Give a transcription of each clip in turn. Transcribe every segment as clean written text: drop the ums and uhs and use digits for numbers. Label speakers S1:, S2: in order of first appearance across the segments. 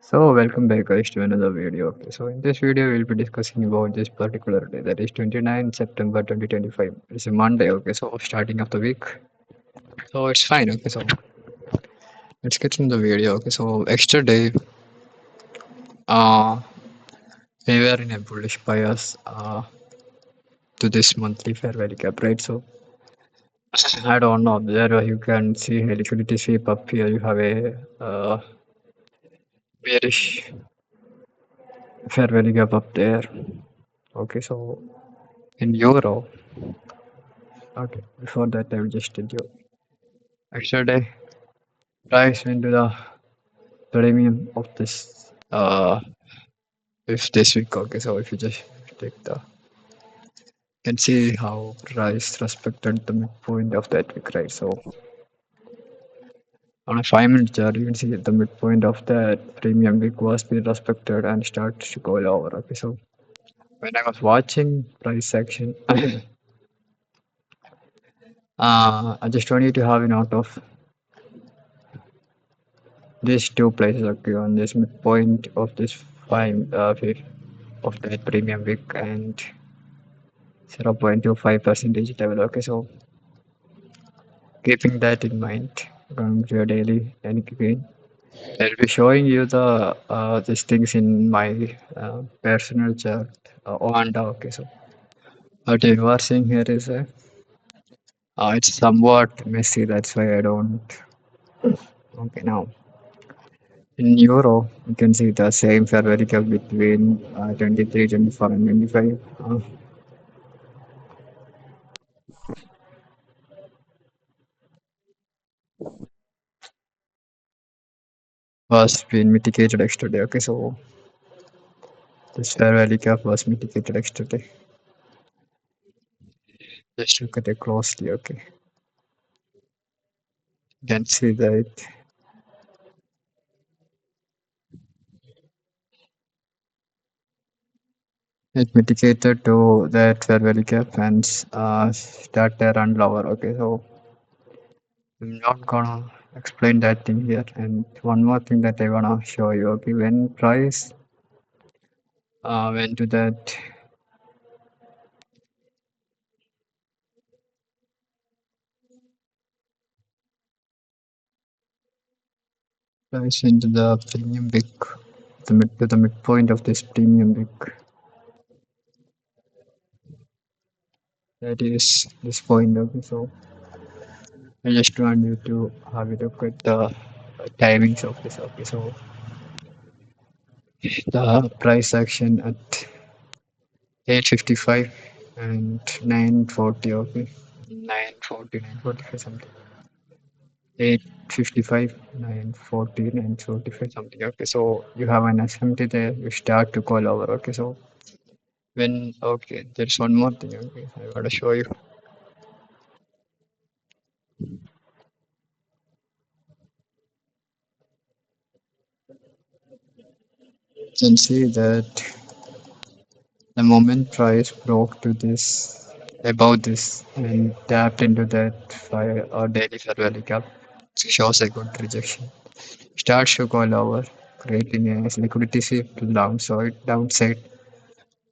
S1: So welcome back guys to another video. Okay, so in this video we'll be discussing about this particular day, that is 29 September 2025. It's a Monday. Okay, so starting of the week. So it's fine. Okay, so let's get into the video. Okay, so yesterday uh we were in a bullish bias to this monthly fair value gap, right? So I don't know, there you can see a liquidity sweep up here. You have a bearish fair value gap up there. Okay, so in euro. Okay, before that I will just tell you. Yesterday, price into the premium of this if this week. Okay, so if you just take the, you can see how price respected the midpoint of that week, right? So on a 5 minute chart, you can see the midpoint of that premium week was being respected and starts to go lower. Okay, so when I was watching price action, I just want you to have a note of these two places. Okay, on this midpoint of this fifth of that premium week and 0.25 percentage level. Okay, so keeping that in mind, going to your daily and gain, I'll be showing you the these things in my personal chart on the. Okay, so what you are seeing here is it's somewhat messy. That's why I don't. Okay, now in euro, you can see the same fair value gap between 23, 24, and 25. Was being mitigated yesterday. Okay, so this fair value gap was mitigated yesterday. Just look at it closely. Okay, you can see that it mitigated to that fair value gap and start to run lower. Okay, so I'm not gonna explain that thing here. And one more thing that I wanna show you. Okay, when price went to that price into the premium big, to the midpoint of this premium big, that is this point. Okay, so I just want you to have a look at the timings of this. Okay, so the price action at 8:55 and 9:40. Okay, 9:40, 9:45 something. 8:55, 9:40, 9:45 something. Okay, so you have an SMT there. You start to call over. Okay, so when, okay, there's one more thing. Okay, I gotta show you. You can see that the moment price broke to this, above this, and tapped into that five or daily fair value gap, shows a good rejection. Starts to go lower, creating a liquidity shift to downside,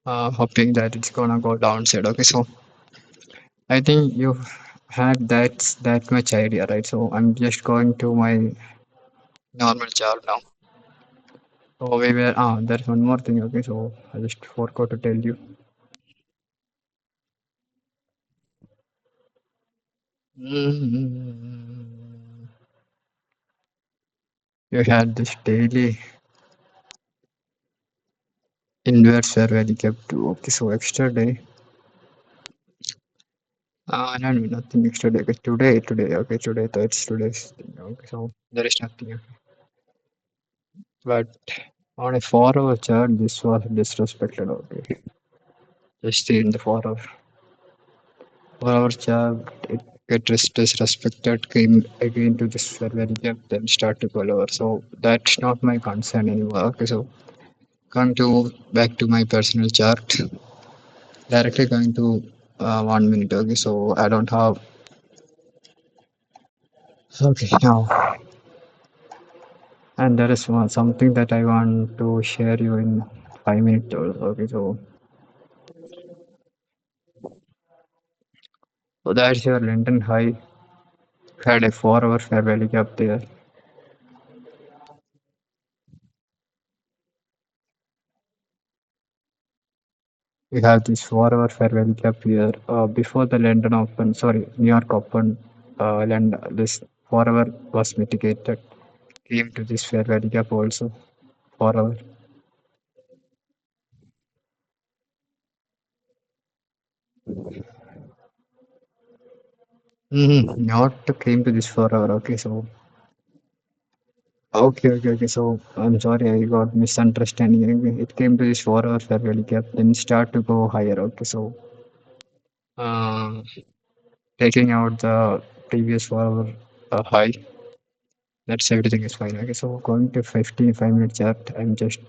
S1: hoping that it's gonna go downside. Okay, so I think you had that much idea, right? So I'm just going to my normal chart now. So we were there's one more thing. Okay, so I just forgot to tell you. Mm, You had this daily inverse fair value gap too. Okay, so extra day. No, no, nothing extra day. Okay, today. Okay, today. So it's today's thing. Okay, so there is nothing. Okay. But on a 4 hour chart, this was disrespected. Okay, just see in the 4 hour chart, it disrespected, came again to this fair value gap, then start to go lower. So that's not my concern anymore. Okay, so going to back to my personal chart, directly going to 1 minute. Okay, so I don't have. Okay, now And there is something that I want to share you in 5 minutes. Okay, so that's your London High. Had a 4 hour fair value gap there. We have this 4 hour fair value gap here. Before the London Open, sorry, New York Open, this 4 hour was mitigated. Came to this fair value gap also. 4 hour. Not to came to this 4 hour. Okay, so okay. So I'm sorry, I got misunderstanding. Anyway, it came to this 4 hour fair value gap, then start to go higher. Okay, so uh, taking out the previous 4 hour high, that's everything is fine. Okay, so going to 5 minute chart, I'm just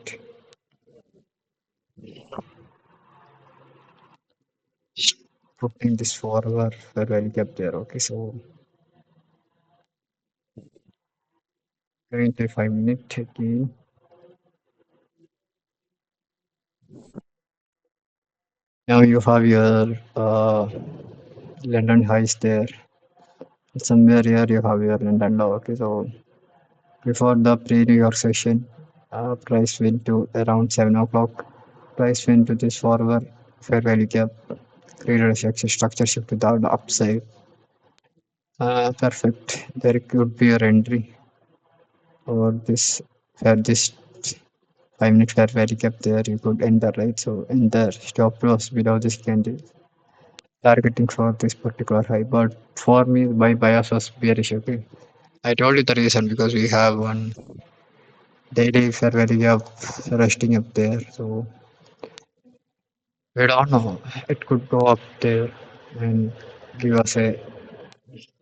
S1: putting this 4 hour fair value gap there. Okay, so going to 5 minute again. Now you have your London highs there. Somewhere here you have your London low. Okay, so before the pre-New York session, price went to around 7 o'clock. Price went to this forward fair value gap, created a structure shift to the upside. Perfect. There could be your entry or this 5 minute fair value gap there. You could enter right. So enter stop loss below this candle, targeting for this particular high. But for me, my bias was bearish. Okay. I told you the reason because we have one daily fair value gap resting up there. So we don't know. It could go up there and give us a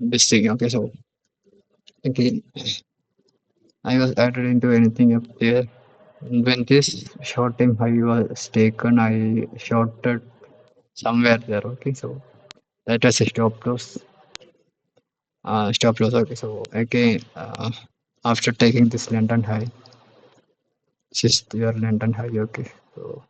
S1: this thing. Okay, so again, I was added into anything up there. When this short time high was taken, I shorted somewhere there. Okay, so that was a stop loss. Stop loss. Okay, so again, after taking this London high, this is your London high. Okay, so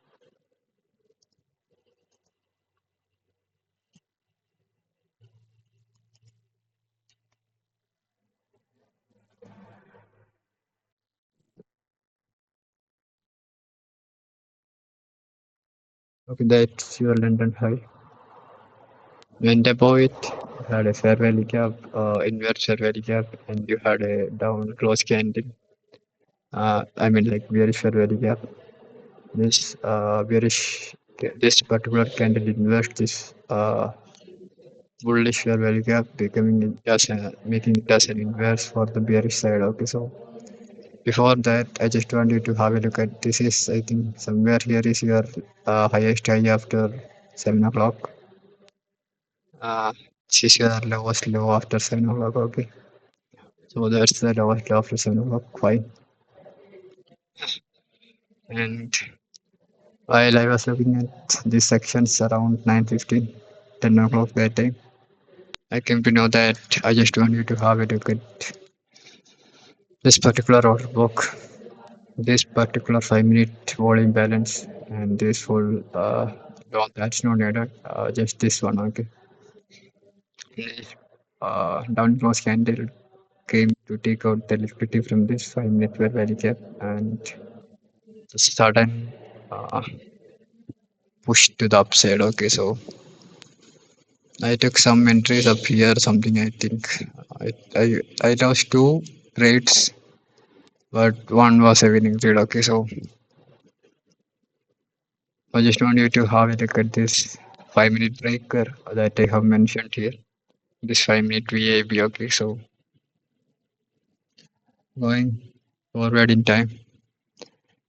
S1: okay, that's your London high. Went above it, you had a fair value gap, inverse fair value gap, and you had a down close candle. I mean, like bearish fair value gap. This particular candle inverts this bullish fair value gap, becoming it as making it as an inverse for the bearish side. Okay, so before that, I just want you to have a look at this. Is I think somewhere here is your highest high after 7 o'clock. This is your lowest low after 7 o'clock. Okay. So that's the lowest of reason of fine. And while I was looking at these sections around 9:15, 10 o'clock that time, I came to know that I just want you to have a look at this particular order book, this particular 5 minute volume balance, and this full no, that's not needed. Just this one, okay. This down close candle came to take out the liquidity from this 5 minute fair value gap and the sudden uh, push to the upside. Okay, so I took some entries up here, something I think. I lost two trades, but one was a winning trade. Okay, so I just want you to have a look at this 5 minute breaker that I have mentioned here. This 5 minute VAB. Okay, so going forward in time,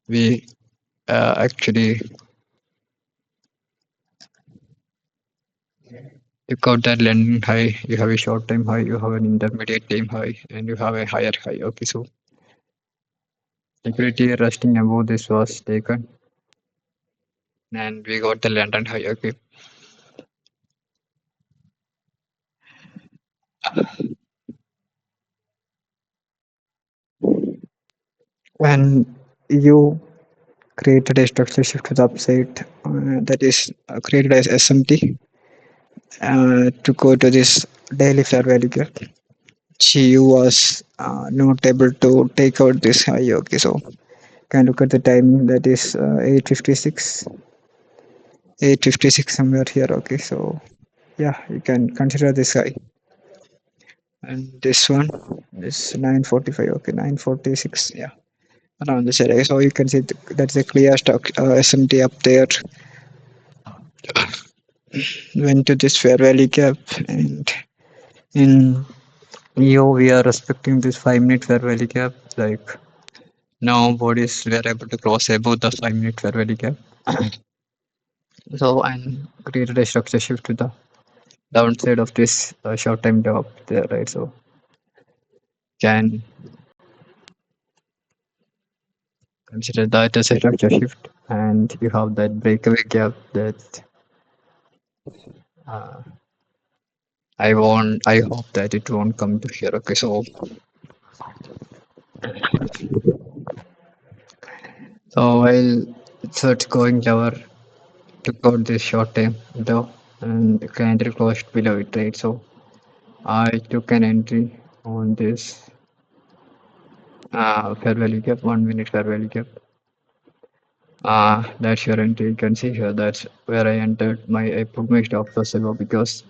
S1: we actually took out that London high. You have a short time high, you have an intermediate time high, and you have a higher high. Okay, so liquidity resting above this was taken, and we got the London high. Okay. when you created a structure shift to the upside, that is created as SMT, to go to this daily fair value gap. She was not able to take out this high. Okay, so can look at the timing, that is 8:56, 8:56 somewhere here. Okay, so yeah, you can consider this high. And this one is 9:45. Okay, 9:46. Yeah, around this area. So you can see that's a clear stock SMT up there. Went to this fair value gap, and in EO we are respecting this 5 minute fair value gap. Like now bodies were able to cross above the 5 minute fair value gap. So and created a structure shift to the downside of this short time drop there, right? So can consider that as a structure shift, and you have that breakaway gap that uh, I hope that it won't come to here. Okay, so while it's going lower, took out this short time though, and the candle closed below it, right? So I took an entry on this fair value gap, 1 minute fair value gap. That's your entry. You can see here. That's where I entered. I put my stop loss above because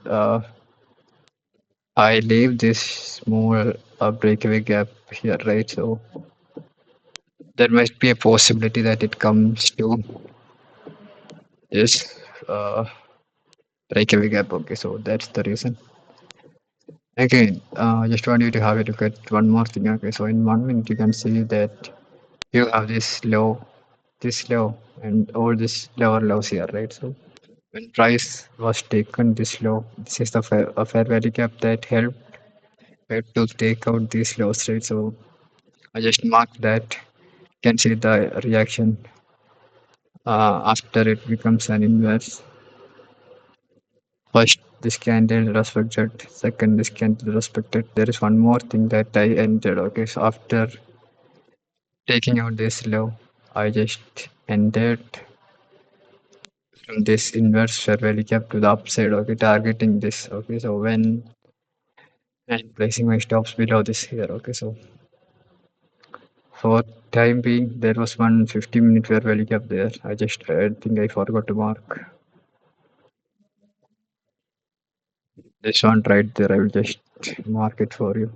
S1: I leave this small breakaway gap here, right? So there must be a possibility that it comes to this breakaway gap. Okay, so that's the reason. Again, just want you to have a look at one more thing. Okay, so in 1 minute you can see that you have this low, and all this lower lows here, right? So when price was taken this low, this is the a fair value gap that helped it to take out these lows, right? So I just marked that. You can see the reaction after it becomes an inverse. First, this candle respected. Second, this candle respected. There is one more thing that I entered. Okay, so after taking out this low, I just ended from this inverse fair value gap to the upside. Okay, targeting this. Okay, so when and placing my stops below this here. Okay, so for time being, there was one 50-minute fair value gap there. I think I forgot to mark this one right there. I will just mark it for you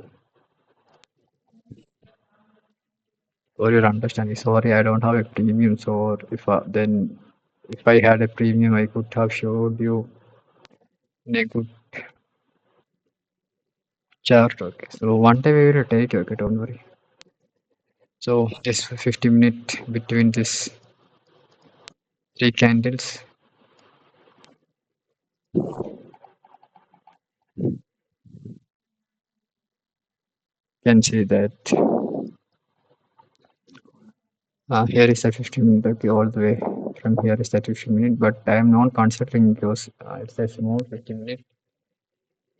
S1: for your understanding. Sorry, I don't have a premium. So if I had a premium, I could have showed you in a good chart. Okay, so one day we will take. Okay, don't worry. So this 50-minute between these three candles, you can see that here is the 50 minute. Okay, all the way from here is the 50 minute, but I am not considering those. It's a small 50 minute.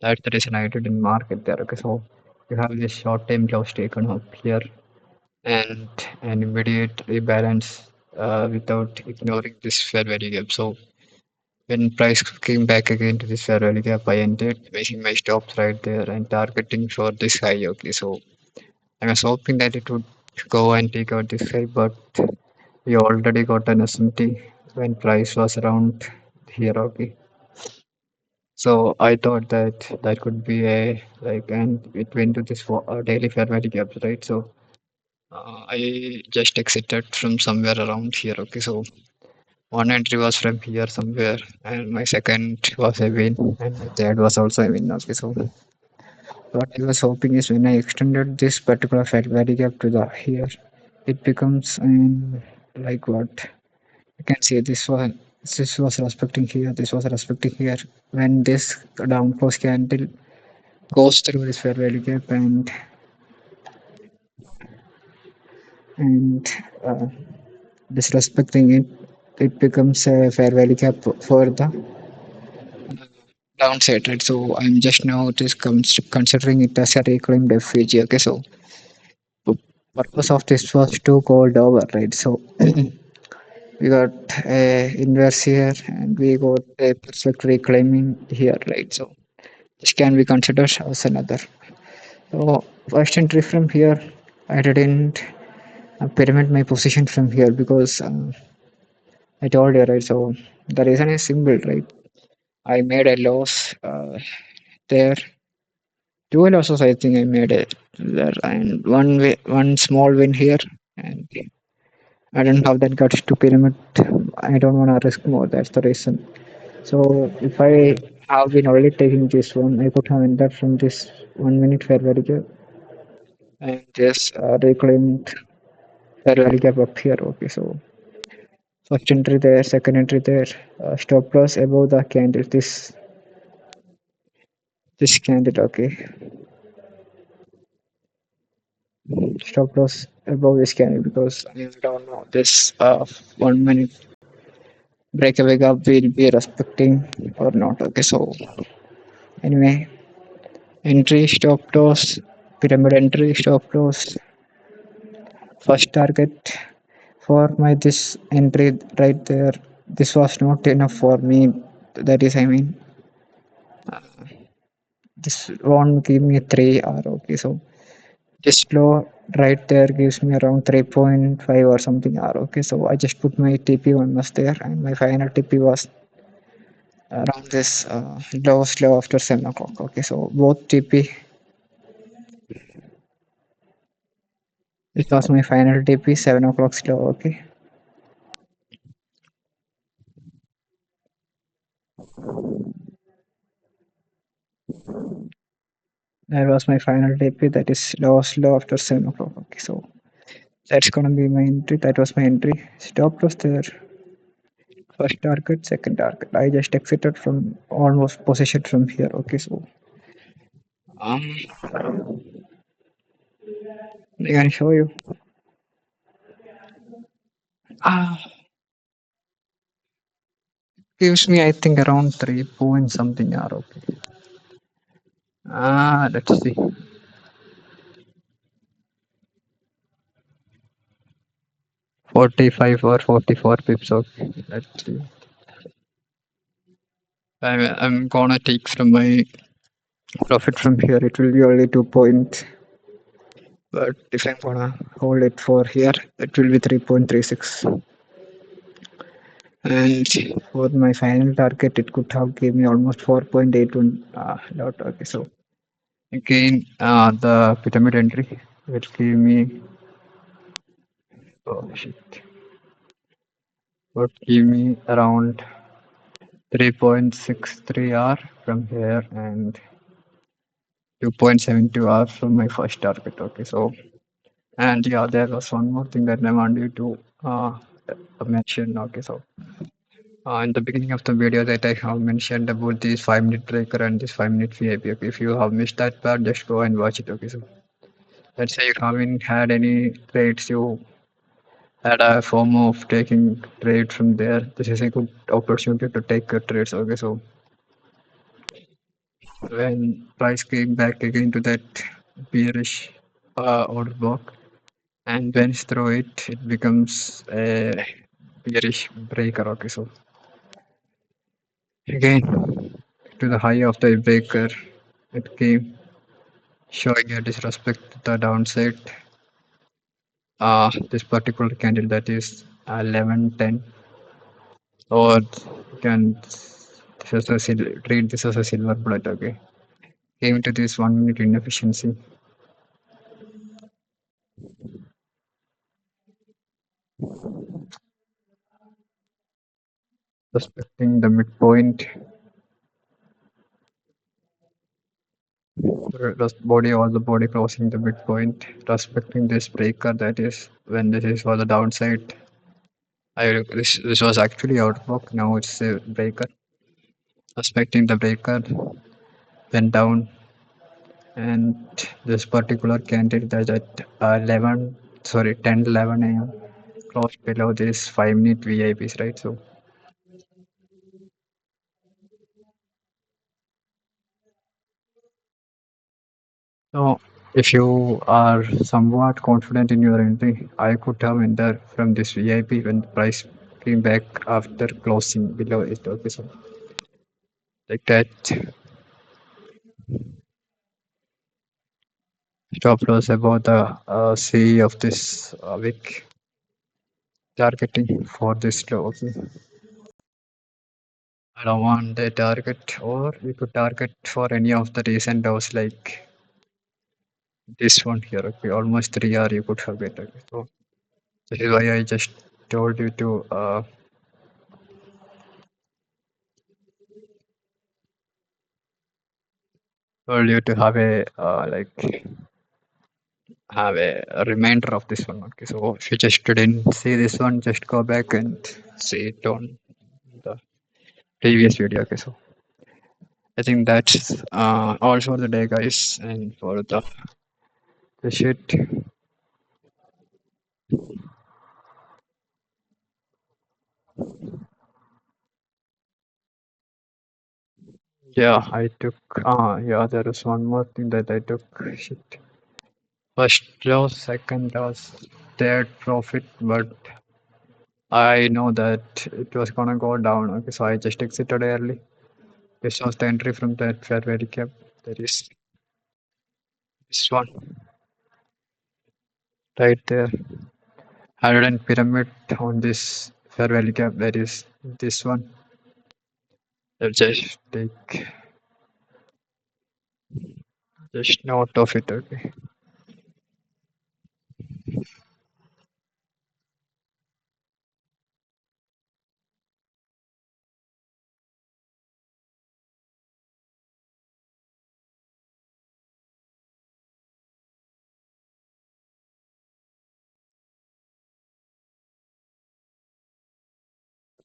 S1: That's the reason I didn't mark it there. Okay, so you have this short time loss taken up here and an immediate rebalance without ignoring this fair value gap. So when price came back again to this fair value gap, I ended making my stops right there and targeting for this high. Okay, so I was hoping that it would go and take out this high, but we already got an SMT when price was around here. Okay, so I thought that that could be a like, and it went to this daily fair value gaps, right? So I just exited from somewhere around here. Okay, so one entry was from here somewhere, and my second was a win, and my third was also a win. Okay, so what I was hoping is when I extended this particular fair value gap to the here, it becomes like what you can see. This was respecting here. This was respecting here. When this down close candle goes through this fair value gap and uh, disrespecting it, it becomes a fair value gap for the downside, right? So I'm just now considering it as a reclaimed FVG. Okay, so purpose of this was to gold over, right? So we got a inverse here and we got a perfect reclaiming here, right? So this can be considered as another. So first entry from here, I didn't pyramid my position from here because I told you, right? So the reason is simple, right? I made a loss there. Two losses, I think I made it there, and one small win here, and I don't have that guts to pyramid. I don't want to risk more. That's the reason. So if I have been already taking this one, I could have entered from this 1 minute fair value and just reclaimed fair value gap up here. Okay, so first entry there, second entry there, stop loss above the candle. This candle. Okay, stop loss above this candle because I don't know this 1 minute breakaway gap will be respecting or not. Okay, so anyway, entry stop loss, pyramid entry stop loss, first target for my this entry right there. This was not enough for me. That is, I mean, this won't give me 3 hour. Okay, so this low right there gives me around 3.5 or something hour. Okay, so I just put my TP one was there, and my final TP was around this low slow after 7 o'clock. Okay, so both TP. It was my final TP 7 o'clock slow. Okay, that was my final TP. That is slow after 7 o'clock. Okay, so that's gonna be my entry. That was my entry. Stop loss there. First target, second target. I just exited from almost position from here. Okay, so um, I can show you. Ah, gives me I think around 3 point something R. Okay. Let's see. 45 or 44 pips. Okay. Let's see. I'm gonna take from my profit from here. It will be only 2 point. But if I'm gonna hold it for here, it will be 3.36. And for my final target, it could have given me almost 4.81 lot. Okay, so again, the pyramid entry will give me, oh shit, would give me around 3.63 R from here and 2.72 R from my first target. Okay, so and yeah, there was one more thing that I wanted to mention. Okay, so in the beginning of the video that I have mentioned about this 5 minute breaker and this 5 minute VIP. Okay, if you have missed that part, just go and watch it. Okay, so let's say you haven't had any trades, you had a form of taking trade from there. This is a good opportunity to take your trades. Okay, so when price came back again to that bearish order block and went through it, it becomes a bearish breaker. Okay, so again to the high of the breaker, it came showing a disrespect to the downside. This particular candle that is 1110, or you can this is treat this as a silver bullet. Okay, came to this 1 minute inefficiency, respecting the midpoint. Body or the body crossing the midpoint, respecting this breaker that is when this is for the downside. This was actually outlook. Now it's a breaker. Respecting the breaker, went down, and this particular candidate that at 11, sorry, 10:11 a.m. closed below this 5 minute VIPs, right? So If you are somewhat confident in your entry, I could have entered from this VIP when the price came back after closing below it. Okay, so like that. Stop loss about the CE of this week targeting for this low. Okay. I don't want the target, or you could target for any of the recent lows like this one here. Okay, almost 3 hour you could have it. Okay. So this is why I just told you to have a have a reminder of this one. Okay, so if you just didn't see this one, just go back and see it on the previous video. Okay, so I think that's all for the day, guys, and for the shit. Yeah, I took. Yeah, there is one more thing that I took. Shit. First loss, second loss, third profit, but I know that it was gonna go down. Okay, so I just exited early. This was the entry from that fair value cap. That is this one right there. Hydrogen pyramid on this fair value cap. That is this one. I'll just take just note of it. Okay.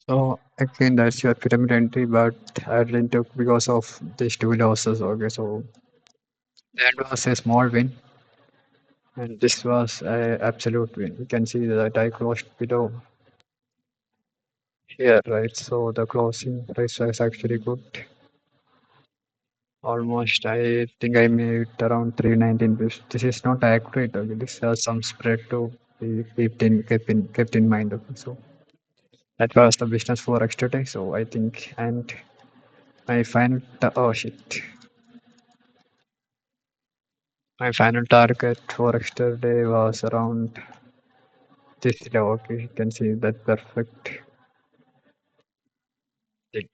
S1: So again, that's your pyramid entry, but I didn't took because of these two losses. Okay, so that was a small win, and this was a absolute win. You can see that I closed below here, right? So the closing price was actually good. Almost, I think I made around 319 pips. This is not accurate. Okay, this has some spread to be kept in mind. Okay, so that was the business for extra day. So I think, and my final oh shit, my final target for extra day was around this level. Okay, you can see that perfect. Thing.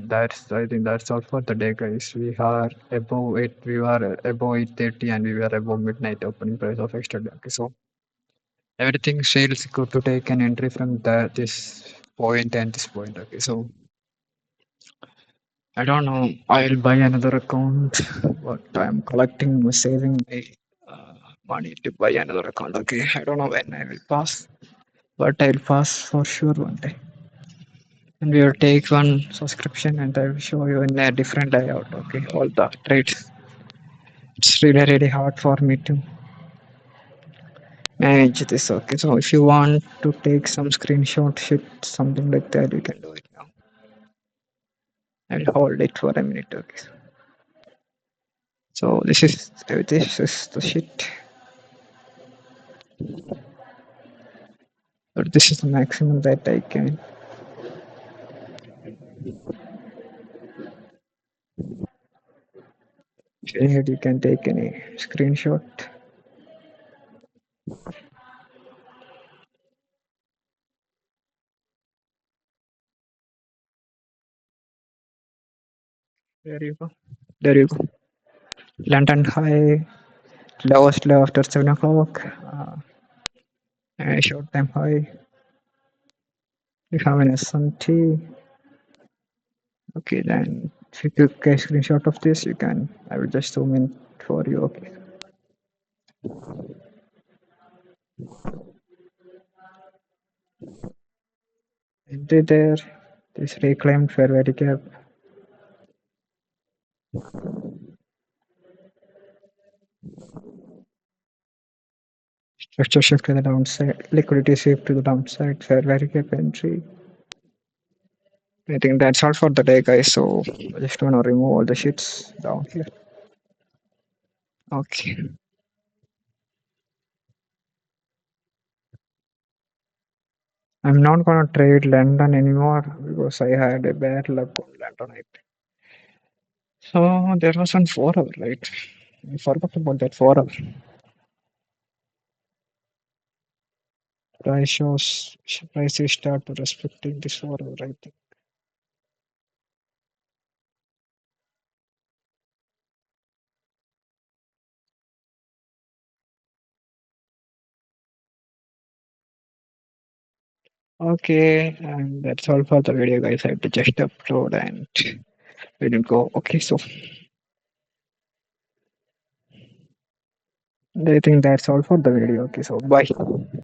S1: That's I think that's all for the day, guys. We are above it. We were above 8:30, and we were above midnight opening price of extra day. Okay, so everything feels good to take an entry from this point and this point. Okay, so I don't know. I'll buy another account, but I'm collecting, saving my money to buy another account. Okay, I don't know when I will pass, but I'll pass for sure one day. And we will take one subscription, and I will show you in a different layout. Okay, all the trades. It's really hard for me to manage this. Okay, so if you want to take some screenshot, shit, something like that, you can do it now. I'll hold it for a minute. Okay. So this is the shit. But this is the maximum that I can. If you need, you can take any screenshot. There you go. There you go. London high, lowest low after 7 o'clock. A short time high. We have an S&T. Okay, then if you took a screenshot of this, you can. I will just zoom in for you. Okay. Entry there. This reclaimed fair value gap. Structure shift to the downside. Liquidity shift to the downside. Fair value gap entry. I think that's all for the day, guys. So I just want to remove all the shits down here. Okay. I'm not gonna trade London anymore because I had a bad luck on London. So there was one 4 hour, right? I forgot about that 4 hour. Price shows prices start to respecting this 4 hour, I think. Okay, and that's all for the video, guys. I have to just upload and we will go. Okay, so I think that's all for the video. Okay, so bye.